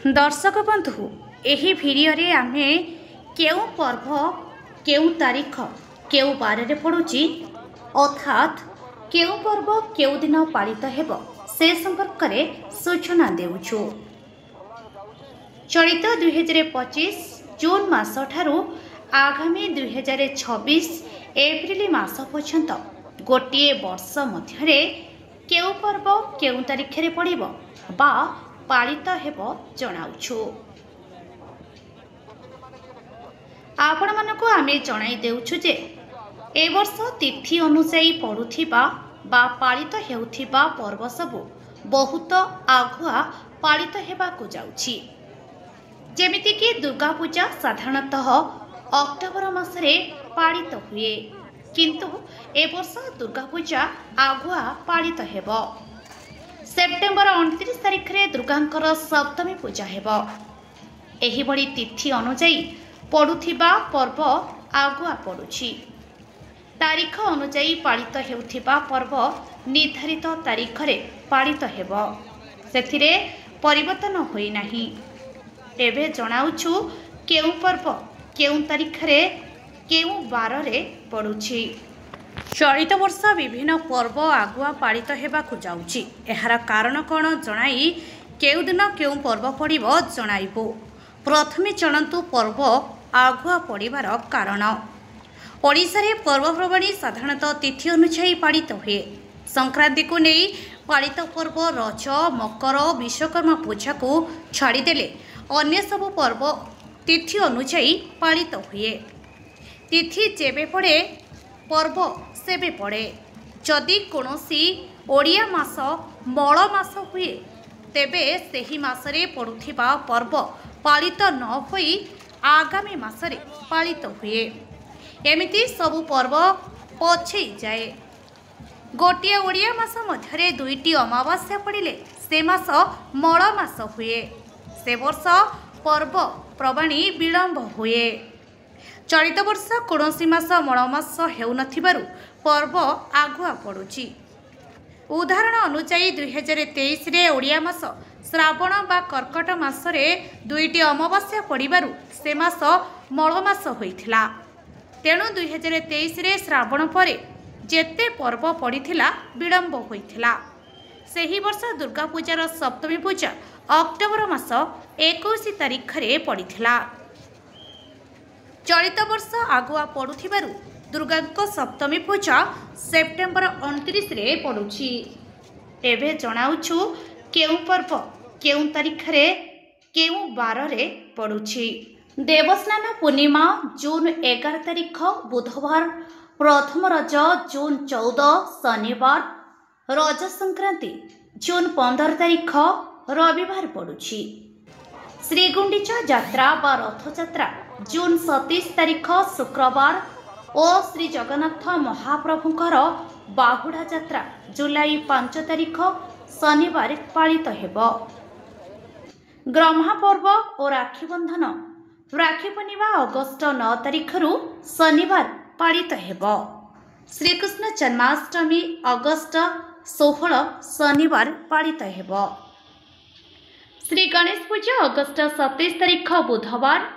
दर्शक बंधु एही भिडियो रे आमे केउ पर्व केउ तारीख केउ बार रे पड़ुची अर्थात केउ पर्व केउ दिन पालित हेब से संपर्क रे सूचना देउछु। चलित 2025 जून मास ठारू आगामी 2026 एप्रिल मास पर्यंत गोटे वर्ष मध्य केउ पर्व केउ तारीख रे पड़िबो बा पालित हेब जणाउछु। आपण मानको आमे जणाई देउछु जे ए वर्ष तिथि अनुसायी पड़ुथिबा बा पालित हेउथिबा पर्व सबु बहुत आगुआ पालित हेबाकु जाउछि। जेमिति कि दुर्गा पूजा साधारणतः अक्टोबर मासरे पालित हुए, किंतु ए वर्ष दुर्गा पूजा आगुआ पालित हेब। सेप्टेम्बर 29 तारिख रे दुर्गांकर सप्तमी पूजा हेब। एही बड़ी तिथि अनुसायी पड़ुथिबा पर्व आगुआ पड़ुछि। तारीख अनुसायी पालित हेउथिबा पर्व निर्धारित तारीख रे पालित हेब, सेथिरे परिवर्तन होई नाही। एबे जणाउछु केउ पर्व केउ तारीख रे केउ बार रे पड़ुछि। चलित वर्ष विभिन्न पर्व आगुआ पालित हेबाकु जाउछि। एहार कारण कोन जणाई केउ दिन केउ पर्व पड़िबो जणाइबो। प्रथमे चलंतु पर्व आगुआ पड़िबार कारण। ओडिसा रे पर्वपर्वाणी साधारणतः तिथि अनुसायी पालित हुए। संक्रांति को नहीं पालित पर्व रज मकर विश्वकर्मा पूजा को छाड़देले अन्य सब पर्व तिथि अनुसायी पालित हुए। तिथि जेबे पड़े पर्व सेबे पड़े। जदि कोनोसी ओडिया मास मल मास हुए तेबे सेही मासरे पड़ुथिबा पर्व पालित न होई आगामी मासरे पालित हुए। एमिति सबु पर्व पछई जाए। गोटिए ओडिया मास मध्यरे दुईटी अमावास्या पड़िले से मास मल मास हुए। से वर्ष पर्व प्रवाणी विलंब हुए। चलित वर्ष कौनसी मास मल मास हेउ नथिबारु पर्व आगुआ पड़ुछि। उदाहरण अनुसायी 2023 रे ओडिया मास श्रावण बा कर्कट मासरे दुईटी अमावास्या पड़िबारु से मास मल मास होइथिला। तेणु 2023 रे श्रावण परे जेते पर्व पड़िथिला विलंब होइथिला। सेही वर्ष दुर्गा पूजार सप्तमी पूजा अक्टोबर मास 21 तारिख रे पड़िथिला। चलित वर्ष आगुआ पड़ुथिबारु दुर्गांको सप्तमी पूजा सेप्टेम्बर 29 रे पड़ुछि। एबे जणाउछु केउ पर्व केउ तारिख रे केउ बार रे पड़ुछि। देवस्नान पूर्णिमा जून 11 तारिख बुधवार, प्रथम रज जून 14 शनिवार, रज संक्रांति जून 15 तारिख रविवार पड़ुछि। श्रीगुंडीचा यात्रा बा रथ यात्रा जून 27 तारिख शुक्रवार और श्री जगन्नाथ महाप्रभुंकर बाहुड़ा यात्रा जुलाई 5 तारिख शनिवार पालित हेब। ग्रह्मा पर्व और राखी बंधन राखी पूर्णिमा अगस्ट 9 तारिख रु शनिवार पालित हेब। श्रीकृष्ण जन्माष्टमी अगस्ट 16 शनिवार पालित हेब। श्री गणेश पूजा अगस्ट 27 तारिख बुधवार।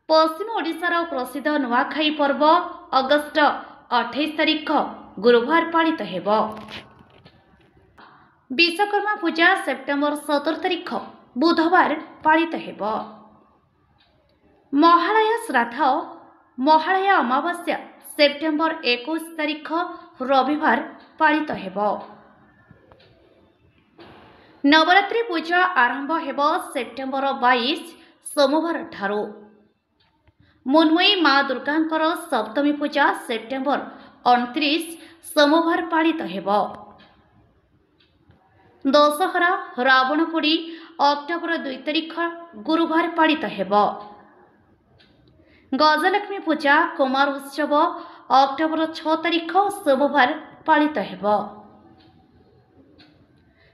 पश्चिम ओडिशार प्रसिद्ध नुआखाई पर्व अगस्ट 28 तारिख गुरुवार पालित हेब। विश्वकर्मा पूजा सेप्टेम्बर 17 तारिख बुधवार पालित हेब। महालय श्राद्ध महालय अमावास्या सेप्टेम्बर 21 तारिख रविवार पालित हेब। नवरात्रि पूजा आरंभ हेब सेप्टेम्बर 22 सोमवार ठारू। मुन्मयी माँ दुर्गांकर सप्तमी पूजा सेप्टेम्बर 29 सोमवार पालित हेब। दशहरा रावण पोड़ी अक्टोबर 2 तारिख गुरुवार पालित हेब। गजलक्ष्मी पूजा कुमार उत्सव अक्टोबर 6 तारिख सोमवार पालित हेब।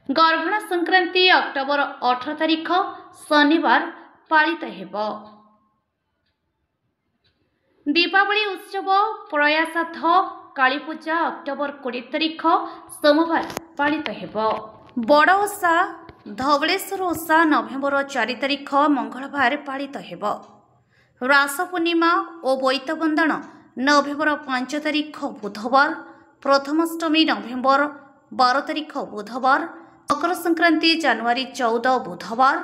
गर्भणा संक्रांति अक्टोबर 18 तारिख शनिवार पालित हेब। दीपावली उत्सव प्रयासाथ काली पूजा अक्टोबर 20 तारिख सोमवार पालित हेब। बड़ ओषा ଧବଳେଶ୍ୱର ଓଷା ନଭେମ୍ବର 4 ତାରିଖ ମଙ୍ଗଳବାର ପାଳିତ ହେବ। ରାସ ପୂର୍ଣ୍ଣିମା ଓ ବୋଇତ ବନ୍ଦାଣ ନଭେମ୍ବର 5 ତାରିଖ ବୁଧବାର, ପ୍ରଥମାଷ୍ଟମୀ ନଭେମ୍ବର 12 ତାରିଖ ବୁଧବାର, ମକର ସଂକ୍ରାନ୍ତି ଜାନୁଆରୀ 14 ବୁଧବାର,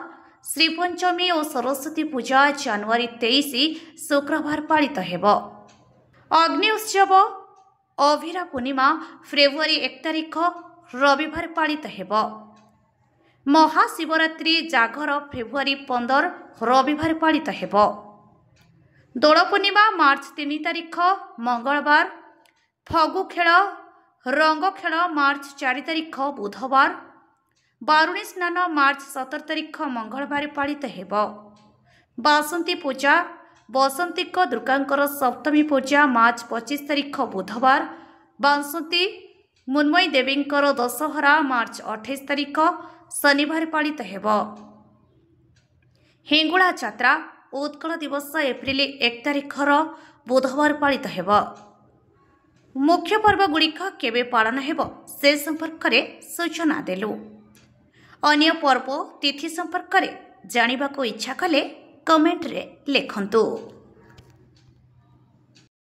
ଶ୍ରୀପଞ୍ଚମୀ ଓ ସରସ୍ୱତୀ ପୂଜା ଜାନୁଆରୀ 23 ଶୁକ୍ରବାର ପାଳିତ ହେବ। ଅଗ୍ନି ଉତ୍ସବ ଅଭିରା ପୂର୍ଣ୍ଣିମା ଫେବୃଆରୀ 1 ତାରିଖ ରବିବାର ପାଳିତ ହେବ। ମହାଶିବରାତ୍ରି ଜାଗର ଫେବୃଆରୀ 15 ରବିବାର ପାଳିତ ହେବ। ଦୋଳ ପୂର୍ଣ୍ଣିମା ମାର୍ଚ୍ଚ 3 ତାରିଖ ମଙ୍ଗଳବାର, ଫଗୁ ଖେଳ ରଙ୍ଗ ଖେଳ ମାର୍ଚ୍ଚ 4 ତାରିଖ ବୁଧବାର, ବାରୁଣୀ ସ୍ନାନ ମାର୍ଚ୍ଚ 17 ତାରିଖ ମଙ୍ଗଳବାର ପାଳିତ ହେବ। ବାସନ୍ତୀ ପୂଜା ବସନ୍ତିକ ଦୁର୍ଗାଙ୍କର ସପ୍ତମୀ ପୂଜା ମାର୍ଚ୍ଚ 25 ତାରିଖ ବୁଧବାର, ବାସନ୍ତୀ ମୁନ୍ମୟୀ ଦେବୀଙ୍କର ଦଶହରା ମାର୍ଚ୍ଚ 28 ତାରିଖ ଶନିବାର ପାଳିତ ହେବ। ହିଙ୍ଗୁଳା ଯାତ୍ରା ଉତ୍କଳ ଦିବସ ଏପ୍ରିଲ 1 ତାରିଖର ବୁଧବାର ପାଳିତ ହେବ। ମୁଖ୍ୟ ପର୍ବଗୁଡ଼ିକ କେବେ ପାଳନ ହେବ ସେ ସମ୍ପର୍କରେ ସୂଚନା ଦେଲୁ। ଅନ୍ୟ ପର୍ବ ତିଥି ସମ୍ପର୍କରେ ଜାଣିବାକୁ ଇଚ୍ଛା କଲେ କମେଣ୍ଟରେ ଲେଖନ୍ତୁ।